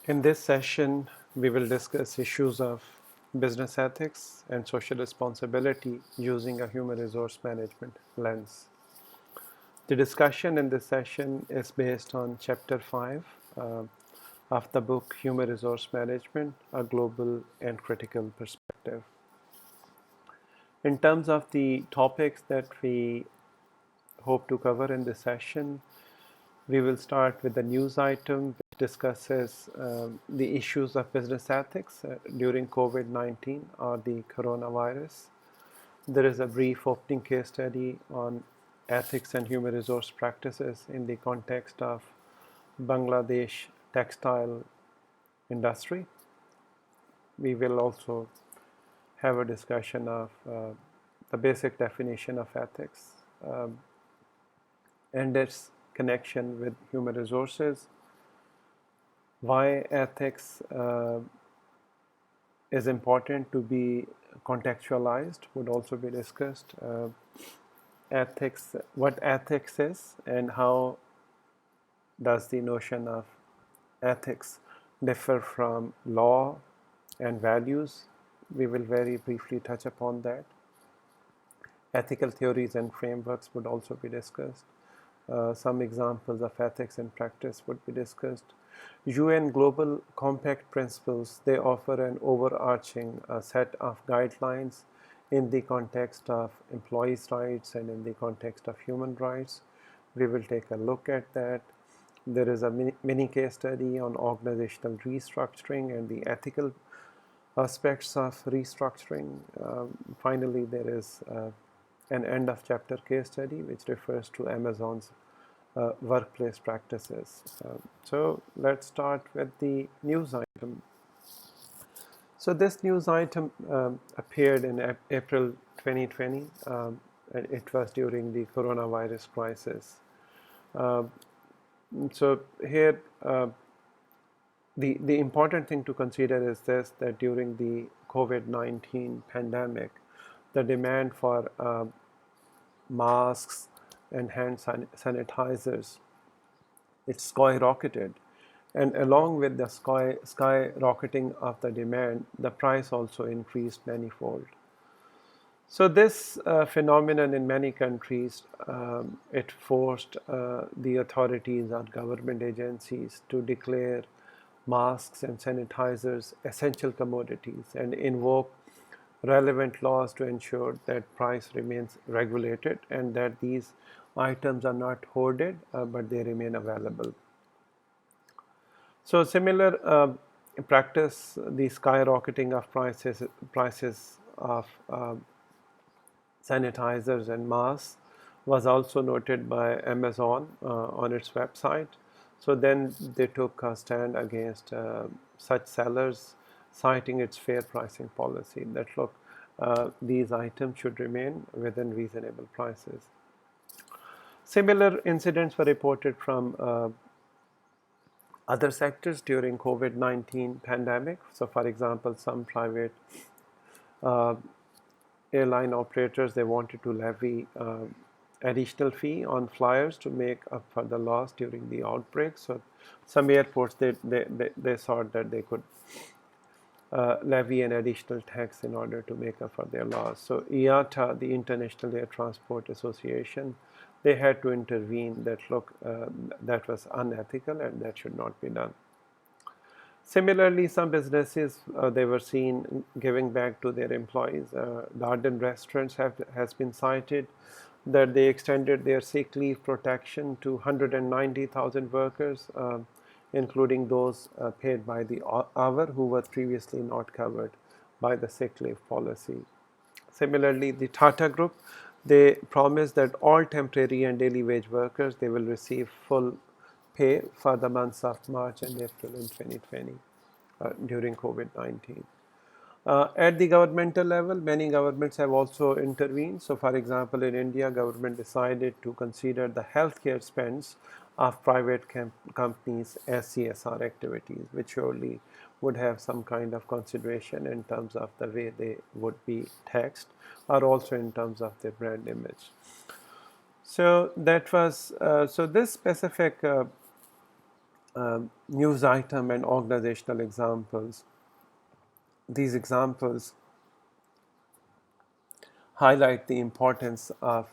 In this session, we will discuss issues of business ethics and social responsibility using a human resource management lens. The discussion in this session is based on Chapter 5 of the book Human Resource Management, a Global and Critical Perspective. In terms of the topics that we hope to cover in this session, we will start with the news item which discusses the issues of business ethics during COVID-19 or the coronavirus. There is a brief opening case study on ethics and human resource practices in the context of Bangladesh textile industry. We will also have a discussion of the basic definition of ethics and its connection with human resources, why ethics is important to be contextualized would also be discussed. Ethics, what ethics is, and how does the notion of ethics differ from law and values. We will very briefly touch upon that. Ethical theories and frameworks would also be discussed. Some examples of ethics in practice would be discussed. UN Global Compact principles, they offer an overarching set of guidelines in the context of employees' rights and in the context of human rights. We will take a look at that. There is a mini case study on organizational restructuring and the ethical aspects of restructuring. Finally, there is an end of chapter case study which refers to Amazon's workplace practices. So let's start with the news item. So this news item appeared in April 2020. And it was during the coronavirus crisis. So here, the important thing to consider is this, that during the COVID-19 pandemic, the demand for masks and hand sanitizers, it skyrocketed. And along with the skyrocketing of the demand, the price also increased manifold. So this phenomenon in many countries, it forced the authorities or government agencies to declare masks and sanitizers essential commodities and invoke relevant laws to ensure that price remains regulated and that these items are not hoarded, but they remain available. So similar practice, the skyrocketing of prices of sanitizers and masks was also noted by Amazon on its website. So then they took a stand against such sellers, citing its fair pricing policy that look, these items should remain within reasonable prices. Similar incidents were reported from other sectors during COVID-19 pandemic. So for example, some private airline operators, they wanted to levy additional fee on flyers to make up for the loss during the outbreak. So some airports, they thought that they could levy an additional tax in order to make up for their loss. So IATA, the International Air Transport Association, they had to intervene that look, that was unethical and that should not be done. Similarly, some businesses, they were seen giving back to their employees. Darden Restaurants has been cited that they extended their sick leave protection to 190,000 workers, including those paid by the hour who were previously not covered by the sick leave policy. Similarly, the Tata Group, they promised that all temporary and daily wage workers, they will receive full pay for the months of March and April in 2020 during COVID-19. At the governmental level, many governments have also intervened. So for example, in India, government decided to consider the healthcare spends of private companies as CSR activities, which surely would have some kind of consideration in terms of the way they would be taxed or also in terms of their brand image. So that was, so this specific news item and organizational examples. These examples highlight the importance of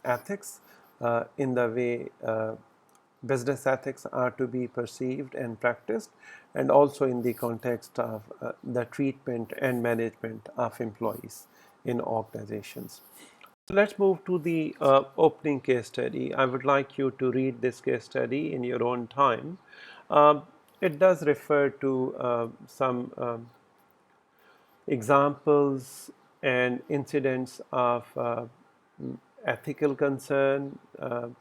ethics in the way business ethics are to be perceived and practiced, and also in the context of the treatment and management of employees in organizations. So let's move to the opening case study. I would like you to read this case study in your own time. Um, it does refer to some examples and incidents of ethical concern,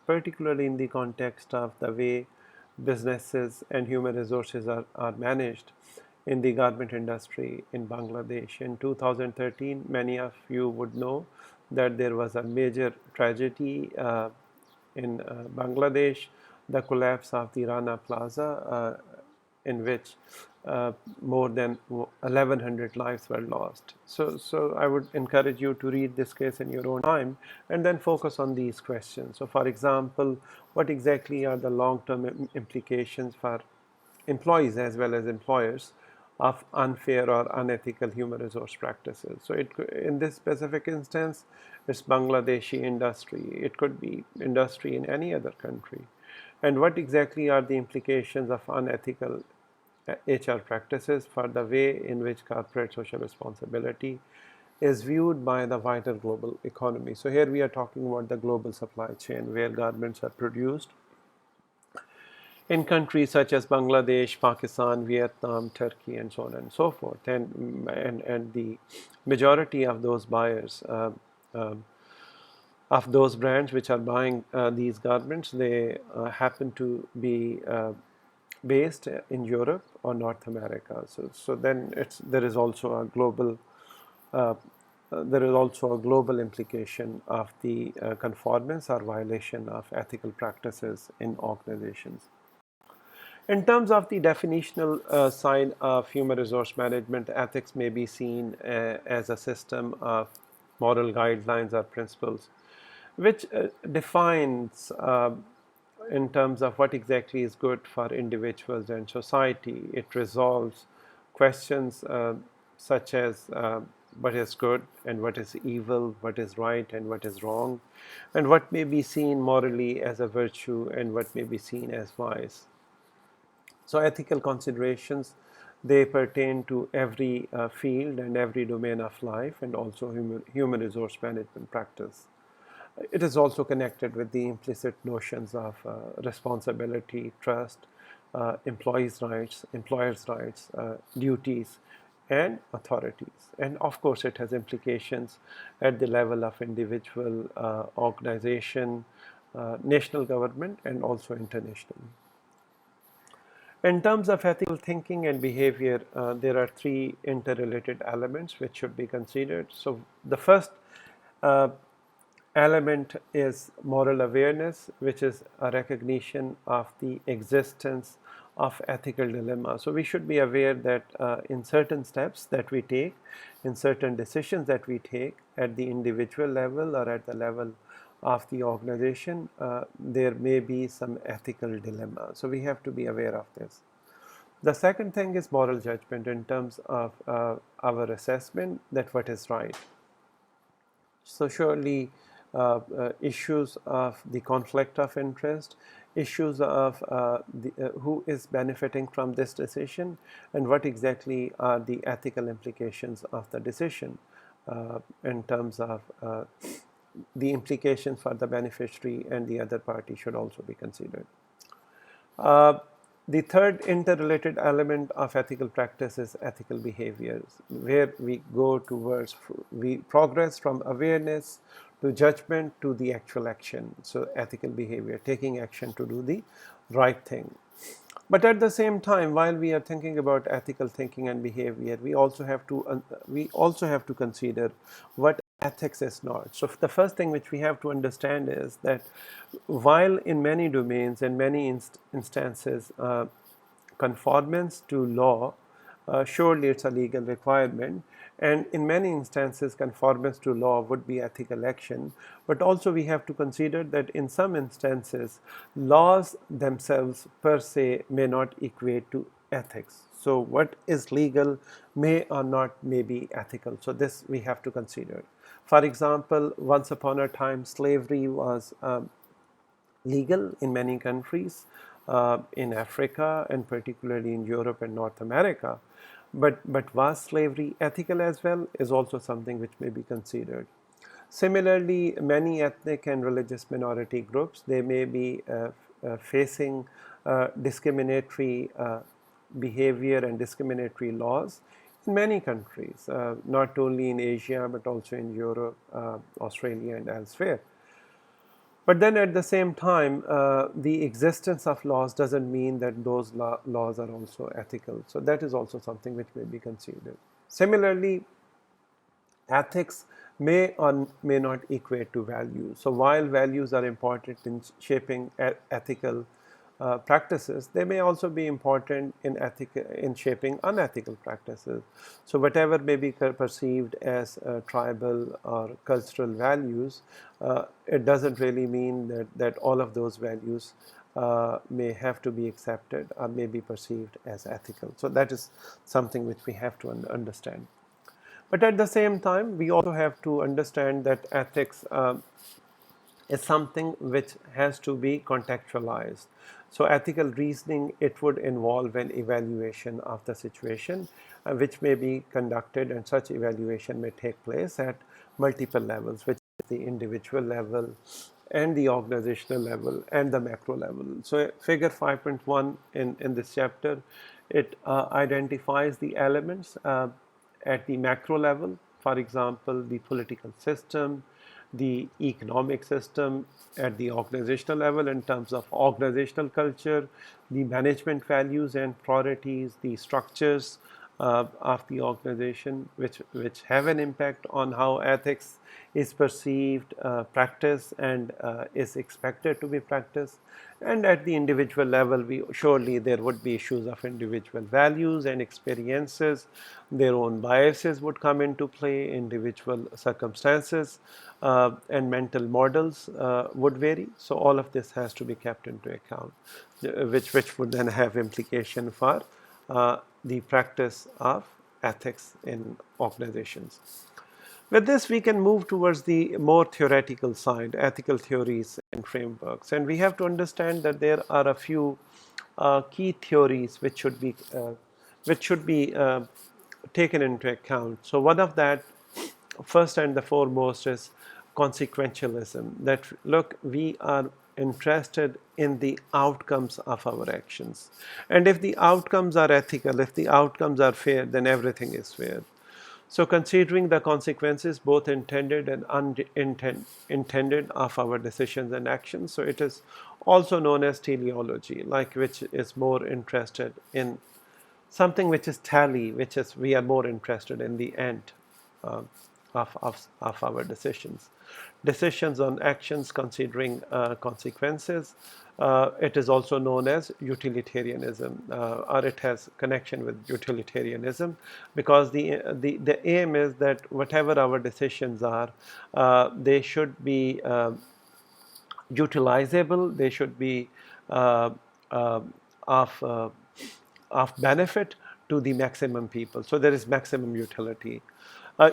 particularly in the context of the way businesses and human resources are managed in the garment industry in Bangladesh. In 2013, many of you would know that there was a major tragedy in Bangladesh, the collapse of the Rana Plaza, in which more than 1,100 lives were lost. So I would encourage you to read this case in your own time and then focus on these questions. So, for example, what exactly are the long-term implications for employees as well as employers of unfair or unethical human resource practices? So, in this specific instance, it's Bangladeshi industry. It could be industry in any other country. And what exactly are the implications of unethical HR practices for the way in which corporate social responsibility is viewed by the wider global economy? So here we are talking about the global supply chain where garments are produced in countries such as Bangladesh, Pakistan, Vietnam, Turkey, and so on and so forth. And the majority of those buyers um, of those brands which are buying these garments, they happen to be based in Europe or North America. So then there is also a global implication of the conformance or violation of ethical practices in organizations. In terms of the definitional side of human resource management, ethics may be seen as a system of moral guidelines or principles which defines in terms of what exactly is good for individuals and society. It resolves questions such as what is good and what is evil, what is right and what is wrong, and what may be seen morally as a virtue and what may be seen as vice. So ethical considerations, they pertain to every field and every domain of life and also human resource management practice. It is also connected with the implicit notions of responsibility, trust, employers' rights, duties, and authorities. And of course, it has implications at the level of individual, organization, national government, and also internationally. In terms of ethical thinking and behavior, there are three interrelated elements which should be considered. So, the first uh, element is moral awareness, which is a recognition of the existence of ethical dilemma. So we should be aware that in certain steps that we take, in certain decisions that we take at the individual level or at the level of the organization, there may be some ethical dilemma. So we have to be aware of this. The second thing is moral judgment in terms of our assessment that what is right. So surely issues of the conflict of interest, issues of who is benefiting from this decision, and what exactly are the ethical implications of the decision in terms of the implications for the beneficiary and the other party should also be considered. Uh, the third interrelated element of ethical practice is ethical behaviors, where we progress from awareness to judgment to the actual action. So, ethical behavior, taking action to do the right thing. But at the same time, while we are thinking about ethical thinking and behavior, we also have to consider what ethics is not. So the first thing which we have to understand is that while in many domains and many instances conformance to law surely it's a legal requirement. And in many instances, conformance to law would be ethical action. But also, we have to consider that in some instances, laws themselves per se may not equate to ethics. So, what is legal may or not may be ethical. So, this we have to consider. For example, once upon a time, slavery was legal in many countries in Africa and particularly in Europe and North America. But was slavery ethical as well is also something which may be considered. Similarly, many ethnic and religious minority groups, they may be facing discriminatory behavior and discriminatory laws in many countries, not only in Asia but also in Europe, Australia, and elsewhere. But then at the same time, the existence of laws doesn't mean that those laws are also ethical. So that is also something which may be considered. Similarly, ethics may or may not equate to values. So while values are important in shaping ethical practices, they may also be important in shaping unethical practices. So whatever may be perceived as tribal or cultural values, it doesn't really mean that all of those values may have to be accepted or may be perceived as ethical. So that is something which we have to understand. But at the same time, we also have to understand that ethics is something which has to be contextualized. So ethical reasoning, it would involve an evaluation of the situation which may be conducted, and such evaluation may take place at multiple levels, which is the individual level and the organizational level and the macro level. So figure 5.1 in this chapter, it identifies the elements at the macro level, for example, the political system, the economic system at the organizational level in terms of organizational culture, the management values and priorities, the structures of the organization which have an impact on how ethics is perceived, practiced, and is expected to be practiced. And at the individual level, surely there would be issues of individual values and experiences. Their own biases would come into play, individual circumstances and mental models would vary. So all of this has to be kept into account, which would then have implication for the practice of ethics in organizations. With this, we can move towards the more theoretical side, ethical theories and frameworks. And we have to understand that there are a few key theories which should be taken into account. So one of that, first and the foremost, is consequentialism. That look, we are interested in the outcomes of our actions, and if the outcomes are ethical, if the outcomes are fair, then everything is fair. So considering the consequences, both intended and unintended, of our decisions and actions. So it is also known as teleology, like which is more interested in something which is tally, which is we are more interested in the end uh, of our decisions. Decisions on actions considering consequences. It is also known as utilitarianism, or it has connection with utilitarianism, because the aim is that whatever our decisions are, they should be utilizable, they should be uh, uh, of benefit to the maximum people. So there is maximum utility.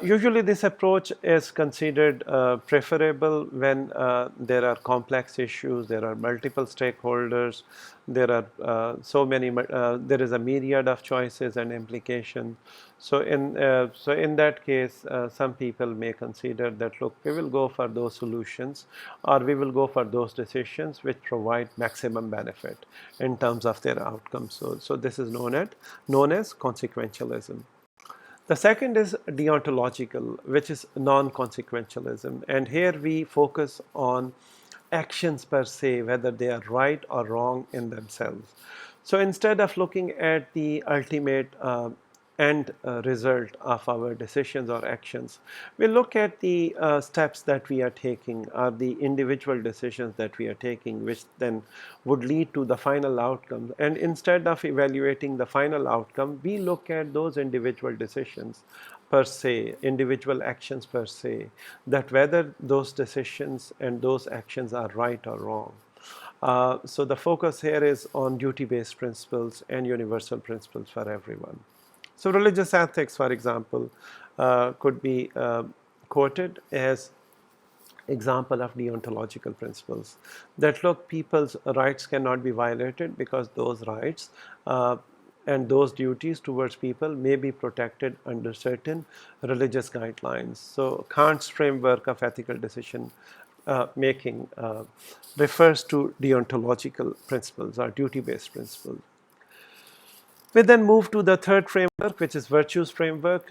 Usually this approach is considered preferable when there are complex issues, there are multiple stakeholders, there are there is a myriad of choices and implications. So in that case, some people may consider that, look, we will go for those solutions, or we will go for those decisions which provide maximum benefit in terms of their outcomes. So this is known as consequentialism. The second is deontological, which is non-consequentialism. And here we focus on actions per se, whether they are right or wrong in themselves. So instead of looking at the ultimate end result of our decisions or actions. We look at the steps that we are taking, or the individual decisions that we are taking, which then would lead to the final outcome. And instead of evaluating the final outcome, we look at those individual decisions per se, individual actions per se, that whether those decisions and those actions are right or wrong. So the focus here is on duty-based principles and universal principles for everyone. So religious ethics, for example, could be quoted as example of deontological principles that look, people's rights cannot be violated because those rights and those duties towards people may be protected under certain religious guidelines. So Kant's framework of ethical decision making refers to deontological principles or duty-based principles. We then move to the third framework, which is virtues framework.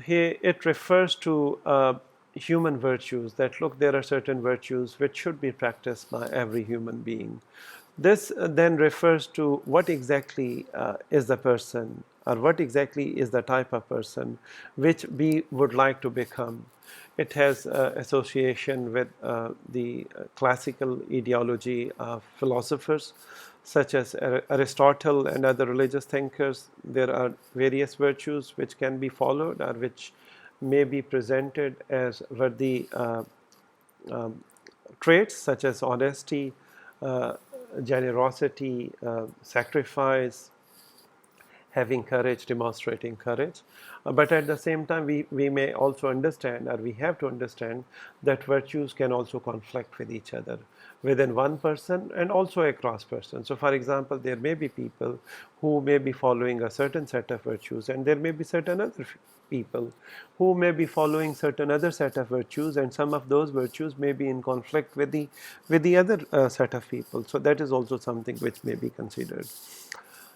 Here it refers to human virtues that look, there are certain virtues which should be practiced by every human being. This then refers to what exactly is the person, or what exactly is the type of person which we would like to become. It has association with the classical ideology of philosophers such as Aristotle and other religious thinkers. There are various virtues which can be followed or which may be presented as worthy traits such as honesty, uh, generosity, sacrifice, having courage, demonstrating courage. But at the same time, we may also understand, or we have to understand, that virtues can also conflict with each other within one person and also across persons. So, for example, there may be people who may be following a certain set of virtues, and there may be certain other people who may be following certain other set of virtues, and some of those virtues may be in conflict with the other set of people. So that is also something which may be considered.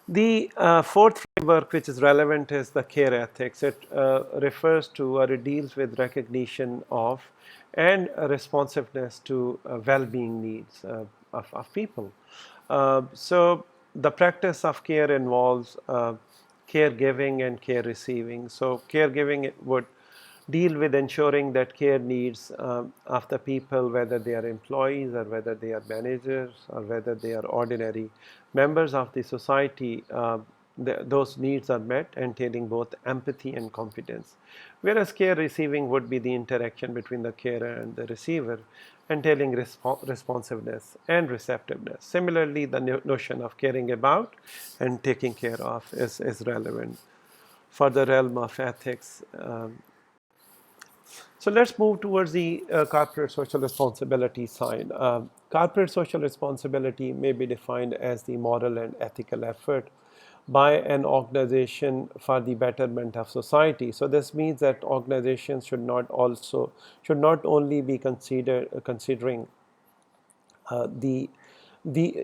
The fourth framework which is relevant is the care ethics. It refers to, or it deals with recognition of and responsiveness to well-being needs of people. So the practice of care involves caregiving and care receiving. So caregiving would deal with ensuring that care needs of the people, whether they are employees or whether they are managers or whether they are ordinary members of the society, those needs are met, entailing both empathy and competence. Whereas care receiving would be the interaction between the carer and the receiver, entailing responsiveness and receptiveness. Similarly, the notion of caring about and taking care of is relevant for the realm of ethics. So let's move towards the corporate social responsibility side. Corporate social responsibility may be defined as the moral and ethical effort by an organization for the betterment of society. So this means that organizations should not only be considering the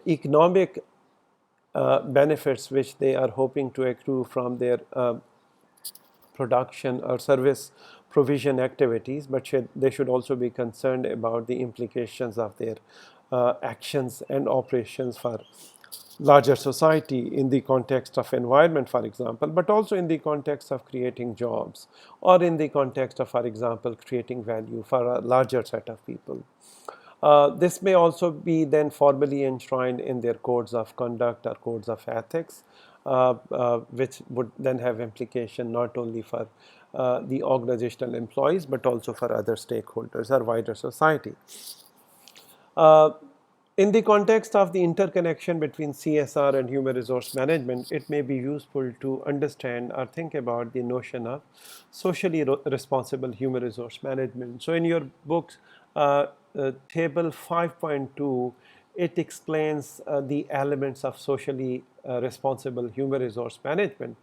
economic benefits which they are hoping to accrue from their production or service provision activities, but they should also be concerned about the implications of their actions and operations for larger society in the context of environment, for example, but also in the context of creating jobs, or in the context of, for example, creating value for a larger set of people. This may also be then formally enshrined in their codes of conduct or codes of ethics, which would then have implication not only for the organizational employees but also for other stakeholders or wider society. Uh, in the context of the interconnection between CSR and human resource management, it may be useful to understand or think about the notion of socially responsible human resource management. So, in your books, table 5.2, it explains the elements of socially responsible human resource management.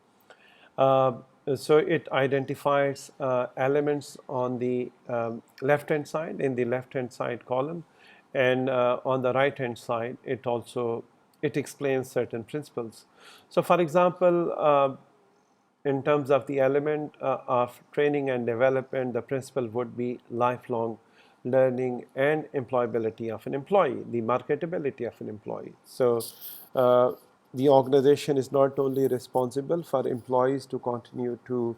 Uh, so it identifies elements on the left hand side, in the left hand side column, and on the right hand side it explains certain principles. So for example, in terms of the element of training and development, the principle would be lifelong learning and employability of an employee, the marketability of an employee. So the organization is not only responsible for employees to continue to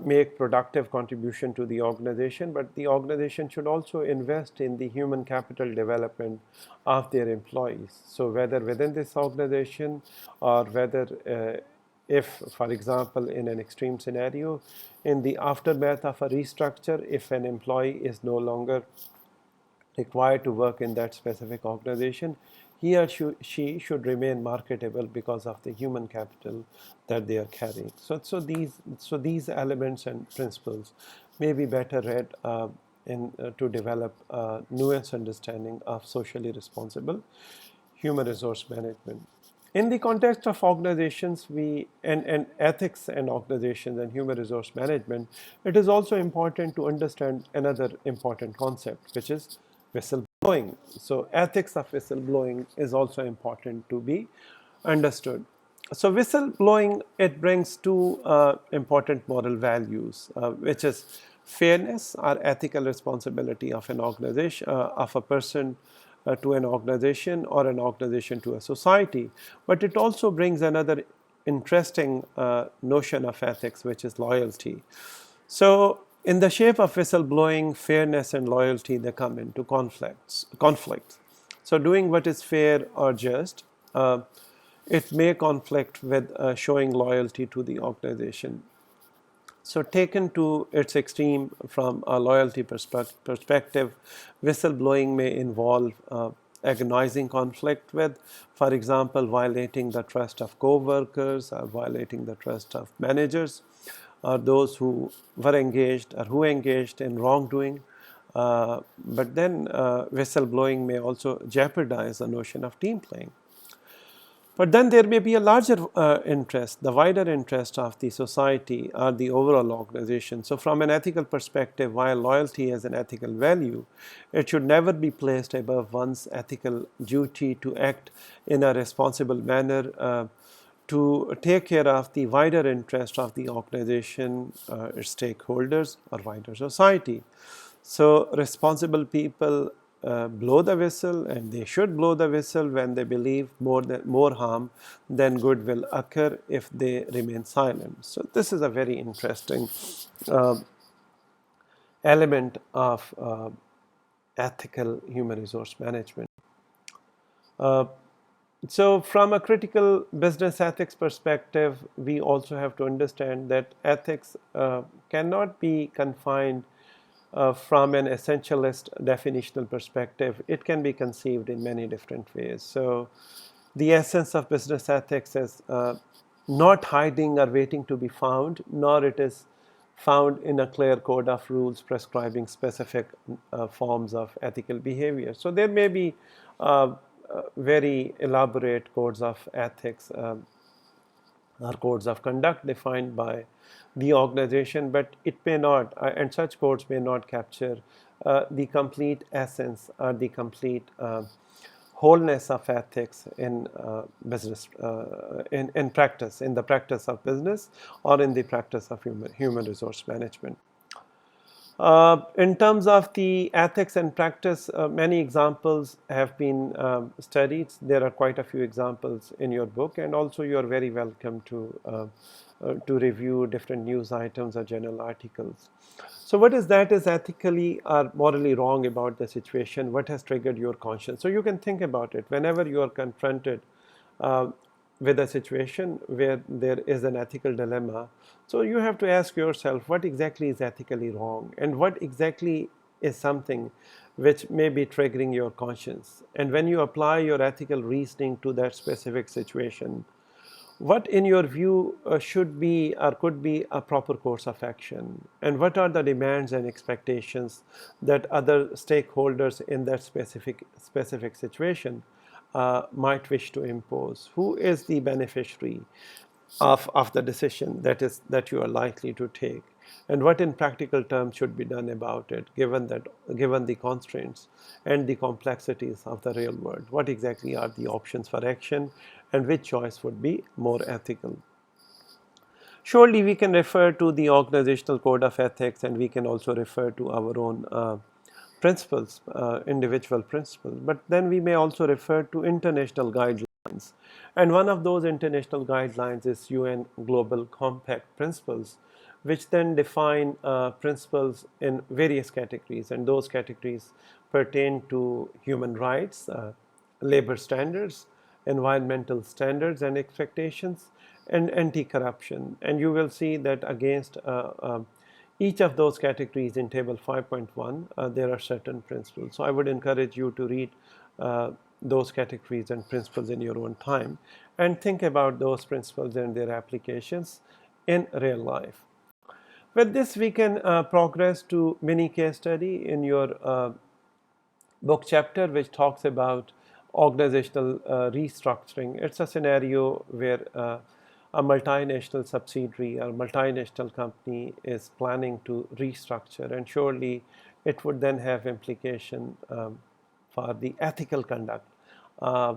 make productive contribution to the organization, but the organization should also invest in the human capital development of their employees. So whether within this organization or whether if, for example, in an extreme scenario, in the aftermath of a restructure, if an employee is no longer required to work in that specific organization, he or she should remain marketable because of the human capital that they are carrying. So these elements and principles may be better read to develop a nuanced understanding of socially responsible human resource management. In the context of organizations, and ethics and organizations and human resource management, it is also important to understand another important concept, which is whistleblowing. So ethics of whistleblowing is also important to be understood. So whistleblowing, it brings two important moral values, which is fairness or ethical responsibility of an organization, of a person to an organization, or an organization to a society. But it also brings another interesting notion of ethics, which is loyalty. So in the shape of whistleblowing, fairness and loyalty, they come into conflicts. So doing what is fair or just, it may conflict with showing loyalty to the organization. So taken to its extreme from a loyalty perspective, whistleblowing may involve agonizing conflict with, for example, violating the trust of co-workers or violating the trust of managers, or those who were engaged or who engaged in wrongdoing. But then whistleblowing may also jeopardize the notion of team playing. But then there may be a larger interest, the wider interest of the society or the overall organization. So from an ethical perspective, while loyalty is an ethical value, it should never be placed above one's ethical duty to act in a responsible manner, to take care of the wider interest of the organization, its stakeholders, or wider society. So responsible people blow the whistle, and they should blow the whistle when they believe more harm than good will occur if they remain silent. So this is a very interesting uh, element of ethical human resource management. Uh, so from a critical business ethics perspective, we also have to understand that ethics cannot be confined from an essentialist definitional perspective. It can be conceived in many different ways. So the essence of business ethics is not hiding or waiting to be found, nor it is found in a clear code of rules prescribing specific forms of ethical behavior. So there may be very elaborate codes of ethics or codes of conduct defined by the organization, but it may not, and such codes may not capture the complete essence or the complete wholeness of ethics in business, in practice, in the practice of business, or in the practice of human resource management. In terms of the ethics and practice, many examples have been studied. There are quite a few examples in your book, and also you are very welcome to review different news items or journal articles. So what is that is ethically or morally wrong about the situation? What has triggered your conscience? So you can think about it whenever you are confronted uh, with a situation where there is an ethical dilemma. So you have to ask yourself, what exactly is ethically wrong, and what exactly is something which may be triggering your conscience. And when you apply your ethical reasoning to that specific situation, what in your view should be or could be a proper course of action, and what are the demands and expectations that other stakeholders in that specific situation might wish to impose? Who is the beneficiary of the decision that you are likely to take, and what in practical terms should be done about it, given the constraints and the complexities of the real world? What exactly are the options for action, and which choice would be more ethical? Surely we can refer to the organizational code of ethics, and we can also refer to our own principles, individual principles, but then we may also refer to international guidelines And one of those international guidelines is UN Global Compact Principles, which then define principles in various categories. And those categories pertain to human rights, labor standards, environmental standards and expectations, and anti-corruption. And you will see that against each of those categories in table 5.1, there are certain principles. So I would encourage you to read those categories and principles in your own time and think about those principles and their applications in real life. With this, we can progress to mini case study in your book chapter, which talks about organizational restructuring. It's a scenario where a multinational subsidiary or multinational company is planning to restructure, and surely it would then have implication for the ethical conduct uh,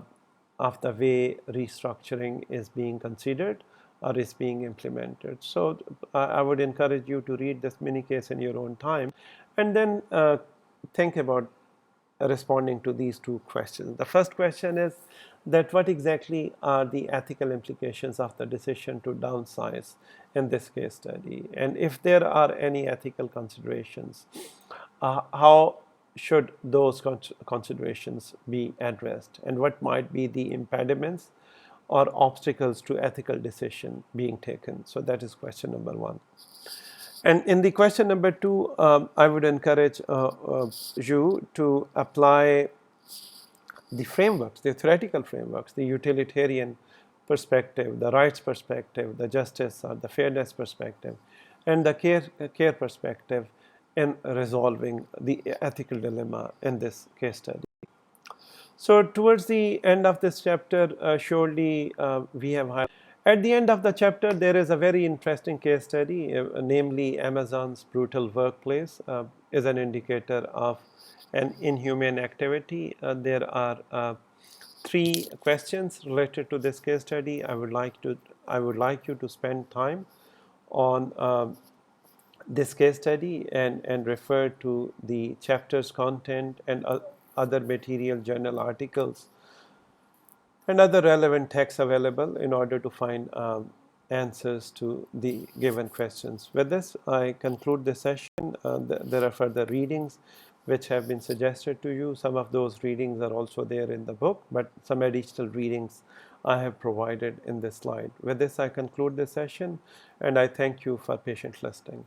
of the way restructuring is being considered or is being implemented. So I would encourage you to read this mini case in your own time and then think about responding to these two questions. The first question is that what exactly are the ethical implications of the decision to downsize in this case study? And if there are any ethical considerations, how should those considerations be addressed? And what might be the impediments or obstacles to ethical decision being taken? So that is question number one. And in the question number two, I would encourage you to apply the frameworks, the theoretical frameworks, the utilitarian perspective, the rights perspective, the justice or the fairness perspective, and the care perspective in resolving the ethical dilemma in this case study. So towards the end of this chapter, surely we have highlighted. At the end of the chapter, there is a very interesting case study, namely Amazon's brutal workplace is an indicator of an inhumane activity. There are three questions related to this case study. I would like you to spend time on this case study and refer to the chapter's content and other material, journal articles, and other relevant texts available in order to find answers to the given questions. With this, I conclude the session. There are further readings which have been suggested to you. Some of those readings are also there in the book, but some additional readings I have provided in this slide. With this, I conclude the session, and I thank you for patient listening.